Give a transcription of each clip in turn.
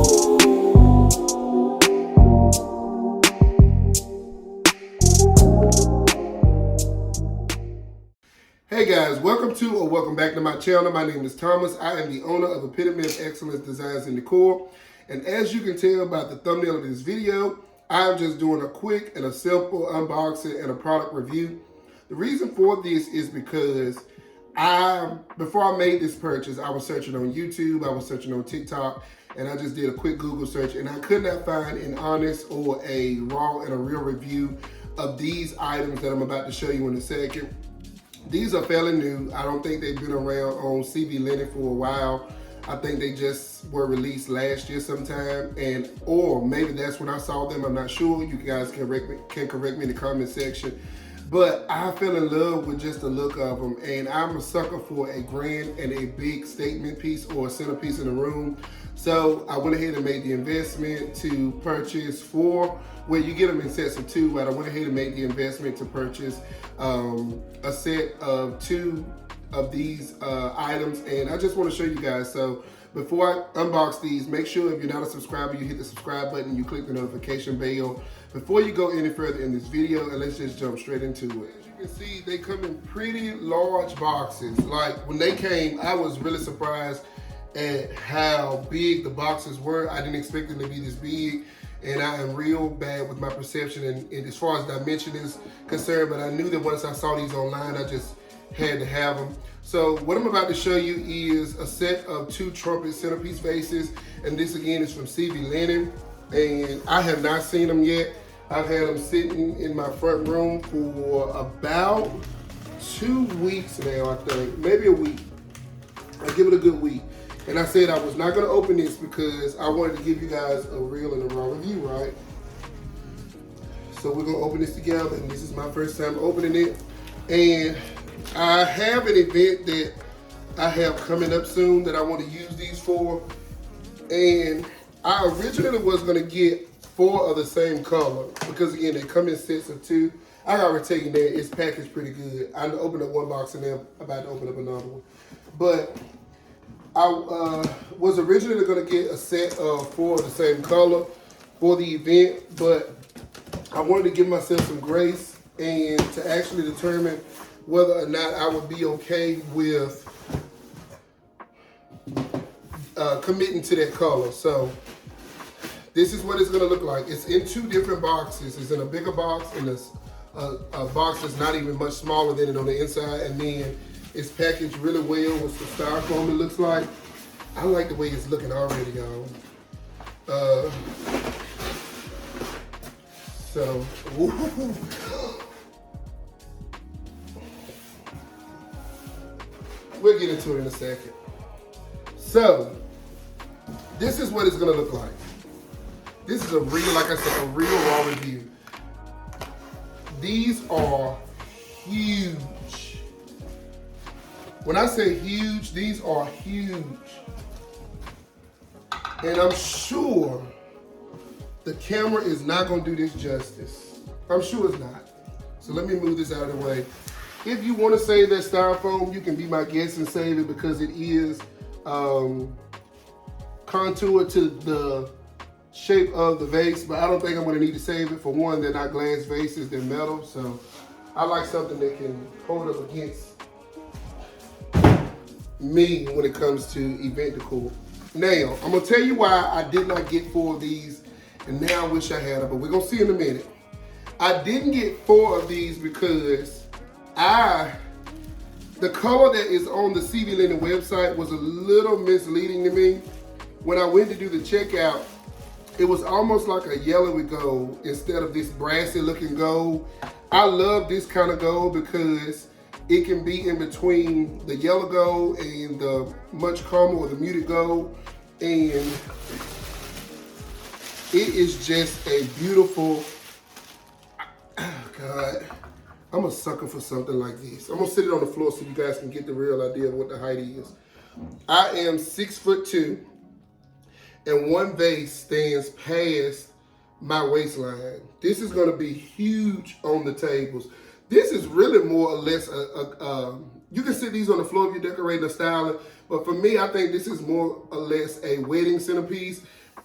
Hey guys, welcome back to my channel. My name is Thomas. I am the owner of Epitome of Excellence Designs and Decor. And as you can tell by the thumbnail of this video, I'm just doing a quick and a simple unboxing and a product review. The reason for this is because before I made this purchase, I was searching on YouTube, I was searching on TikTok, and I just did a quick Google search, and I could not find an honest or a raw and a real review of these items that I'm about to show you in a second. These are fairly new. I don't think they've been around on CV Linen for a while. I think they just were released last year sometime, or maybe that's when I saw them. I'm not sure. You guys can correct me in the comment section. But I fell in love with just the look of them, and I'm a sucker for a grand and a big statement piece or a centerpiece in the room. So I went ahead and made the investment to purchase four. Well, you get them in sets of two, but I went ahead and made the investment to purchase a set of two of these items, and I just want to show you guys. So before I unbox these, make sure if you're not a subscriber, you hit the subscribe button, you click the notification bell before you go any further in this video, and let's just jump straight into it. As you can see, they come in pretty large boxes. Like when they came, I was really surprised at how big the boxes were. I didn't expect them to be this big, and I am real bad with my perception and as far as dimension is concerned, but I knew that once I saw these online, I just had to have them. So what I'm about to show you is a set of two trumpet centerpiece vases, and this again is from CV Linen, and I have not seen them yet. I've had them sitting in my front room for about 2 weeks now, I think, maybe a week. I give it a good week. And I said I was not gonna open this because I wanted to give you guys a real and a raw review, right? So we're gonna open this together, and this is my first time opening it. And I have an event that I have coming up soon that I want to use these for. And I originally was gonna get 4 of the same color because again, they come in sets of 2. I gotta tell you that it's packaged pretty good. I opened up one box and then I'm about to open up another one. But I was originally gonna get a set of 4 of the same color for the event, but I wanted to give myself some grace and to actually determine whether or not I would be okay with committing to that color. So this is what it's gonna look like. It's in 2 different boxes. It's in a bigger box and a box that's not even much smaller than it on the inside, and then it's packaged really well with the styrofoam, it looks like. I like the way it's looking already, y'all. So, we'll get into it in a second. So, this is what it's gonna look like. This is a real, like I said, a real raw review. These are huge. When I say huge, these are huge. And I'm sure the camera is not gonna do this justice. I'm sure it's not. So let me move this out of the way. If you wanna save that styrofoam, you can be my guest and save it because it is contoured to the shape of the vase, but I don't think I'm gonna need to save it. For one, they're not glass vases, they're metal. So I like something that can hold up against me when it comes to event decor. Now, I'm gonna tell you why I did not get 4 of these, and now I wish I had them, but we're gonna see in a minute. I didn't get 4 of these because the color that is on the CV Linen website was a little misleading to me. When I went to do the checkout, it was almost like a yellowy gold instead of this brassy looking gold. I love this kind of gold because it can be in between the yellow gold and the much calmer or the muted gold. And it is just a beautiful, oh God, I'm a sucker for something like this. I'm gonna sit it on the floor so you guys can get the real idea of what the height is. I am 6'2", and one vase stands past my waistline. This is gonna be huge on the tables. This is really more or less you can sit these on the floor if you're decorating or styling, but for me, I think this is more or less a wedding centerpiece.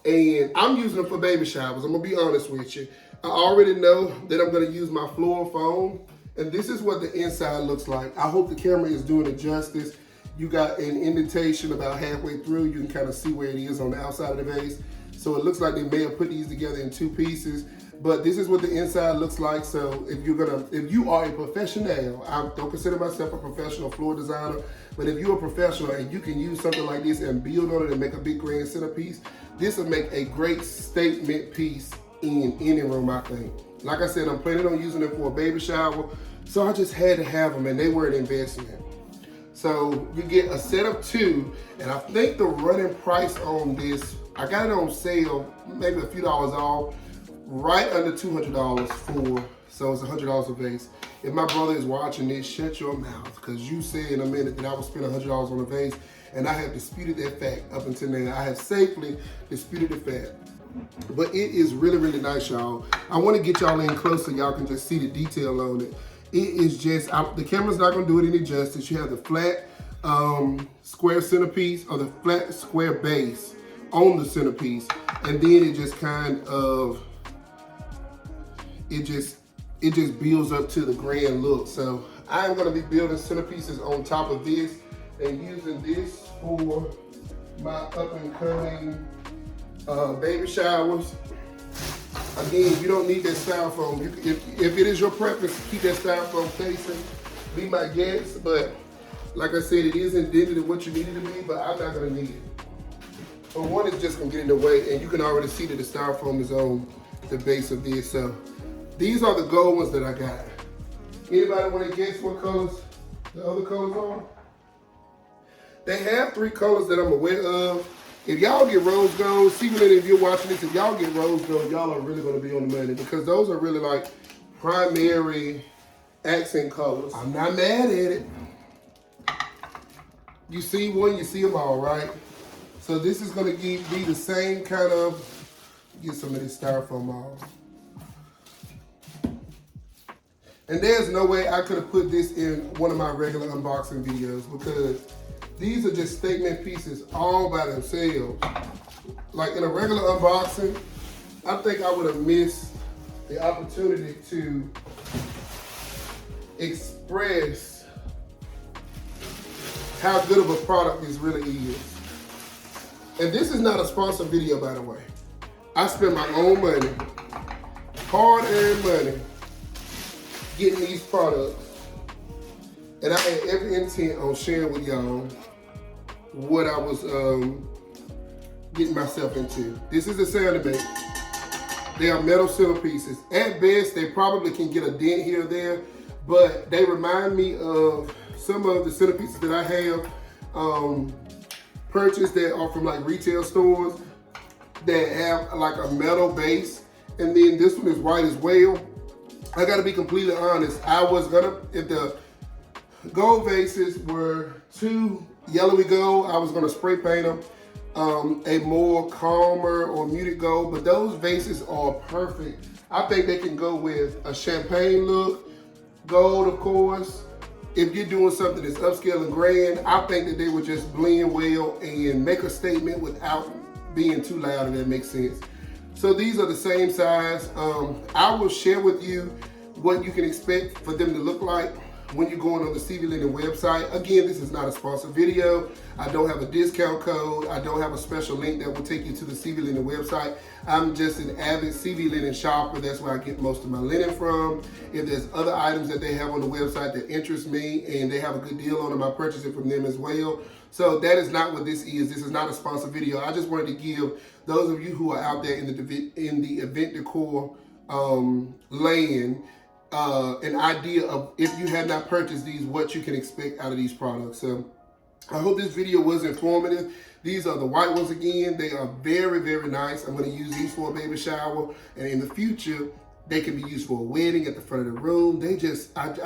And I'm using them for baby showers. I'm gonna be honest with you. I already know that I'm gonna use my floral foam, and this is what the inside looks like. I hope the camera is doing it justice. You got an indentation about halfway through. You can kind of see where it is on the outside of the vase. So it looks like they may have put these together in 2 pieces, but this is what the inside looks like. So if you are a professional, I don't consider myself a professional floor designer, but if you're a professional and you can use something like this and build on it and make a big grand centerpiece, this will make a great statement piece in any room, I think. Like I said, I'm planning on using them for a baby shower, so I just had to have them, and they were an investment. So you get a set of 2, and I think the running price on this, I got it on sale, maybe a few dollars off, right under $200 for, so it's $100 a vase. If my brother is watching this, shut your mouth, because you said in a minute that I would spend $100 on a vase, and I have disputed that fact up until now. I have safely disputed the fact. But it is really, really nice, y'all. I want to get y'all in close so y'all can just see the detail on it. It is just, the camera's not going to do it any justice. You have the flat square centerpiece, or the flat square base on the centerpiece, and then it just kind of, it just builds up to the grand look. So I'm going to be building centerpieces on top of this and using this for my up and coming baby showers. Again, you don't need that styrofoam. If it is your preference, keep that styrofoam facing, be my guest. But like I said, it is indented in what you need it to be, but I'm not gonna need it. For one, it's just gonna get in the way, and you can already see that the styrofoam is on the base of this. So these are the gold ones that I got. Anybody wanna guess what colors the other colors are? They have 3 colors that I'm aware of. If y'all get rose gold, see what if you're watching this, if y'all get rose gold, y'all are really gonna be on the money, because those are really like primary accent colors. I'm not mad at it. You see one, you see them all, right? So this is gonna be the same kind of, get some of this styrofoam off. And there's no way I could have put this in one of my regular unboxing videos, because these are just statement pieces all by themselves. Like in a regular unboxing, I think I would have missed the opportunity to express how good of a product this really is. And this is not a sponsored video, by the way. I spent my own money, hard-earned money, getting these products. And I had every intent on sharing with y'all what I was getting myself into. This is the centerpiece. They are metal centerpieces. At best, they probably can get a dent here or there, but they remind me of some of the centerpieces that I have purchased that are from like retail stores that have like a metal base, and then this one is white as well. I gotta be completely honest. I was gonna, if the gold vases were too yellowy gold, I was gonna spray paint them a more calmer or muted gold, but those vases are perfect. I think they can go with a champagne look, gold of course. If you're doing something that's upscale and grand, I think that they would just blend well and make a statement without being too loud, if that makes sense. So these are the same size. I will share with you what you can expect for them to look like when you're going on the CV Linen website. Again, this is not a sponsored video. I don't have a discount code. I don't have a special link that will take you to the CV Linen website. I'm just an avid CV Linen shopper. That's where I get most of my linen from. If there's other items that they have on the website that interest me and they have a good deal on them, I purchase it from them as well. So that is not what this is. This is not a sponsored video. I just wanted to give those of you who are out there in the event decor land an idea of, if you had not purchased these, what you can expect out of these products. So I hope this video was informative. These are the white ones again. They are very, very nice. I'm going to use these for a baby shower, and in the future they can be used for a wedding at the front of the room. I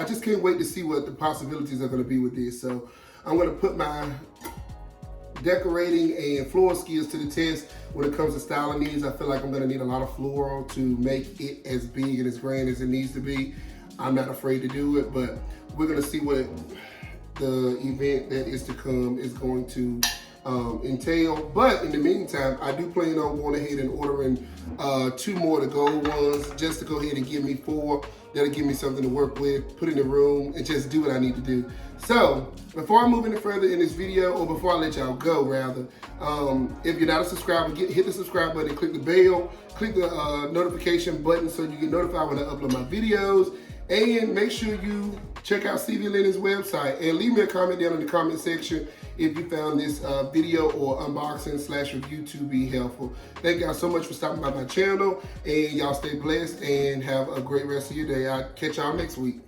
just can't wait to see what the possibilities are going to be with this. So I'm going to put my decorating and floral skills to the test when it comes to styling these. I feel like I'm gonna need a lot of floral to make it as big and as grand as it needs to be. I'm not afraid to do it, but we're gonna see what the event that is to come is going to entail. But in the meantime, I do plan on going ahead and ordering 2 more of the gold ones, just to go ahead and give me 4. That'll give me something to work with, put in the room, and just do what I need to do. So, before I move any further in this video, or before I let y'all go rather, if you're not a subscriber, hit the subscribe button, click the bell, click the notification button so you get notified when I upload my videos, and make sure you check out CV Linen's website, and leave me a comment down in the comment section if you found this video or unboxing / review to be helpful. Thank y'all so much for stopping by my channel, and y'all stay blessed and have a great rest of your day. I'll catch y'all next week.